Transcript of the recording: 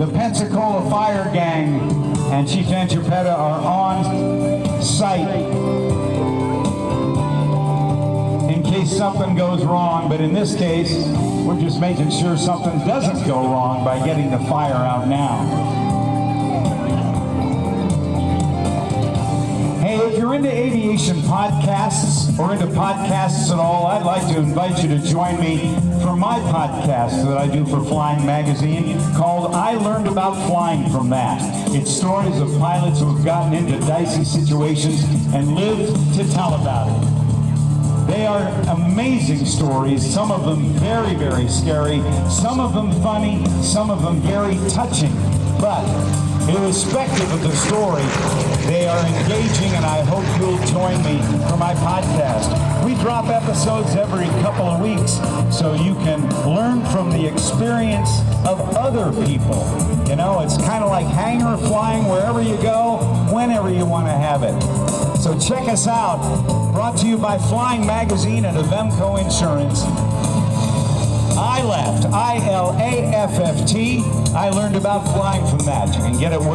the Pensacola Fire Gang and Chief Antrepeta are on site in case something goes wrong, but in this case, we're just making sure something doesn't go wrong by getting the fire out now. Hey, if you're into aviation podcasts or into podcasts at all, I'd like to invite you to join me for my podcast that I do for Flying Magazine called I Learned About Flying From That. It's stories of pilots who have gotten into dicey situations and lived to tell about it. They are amazing stories, some of them very, very scary, some of them funny, some of them very touching. But irrespective of the story, they are engaging, and I hope you'll join me for my podcast. We drop episodes every couple of weeks so you can learn from the experience of other people. You know, it's kind of like hangar flying wherever you go, whenever you want to have it. So check us out. Brought to you by Flying Magazine and Avemco Insurance. I left, I-L-A-F-F-T. I learned about flying from that. You can get it where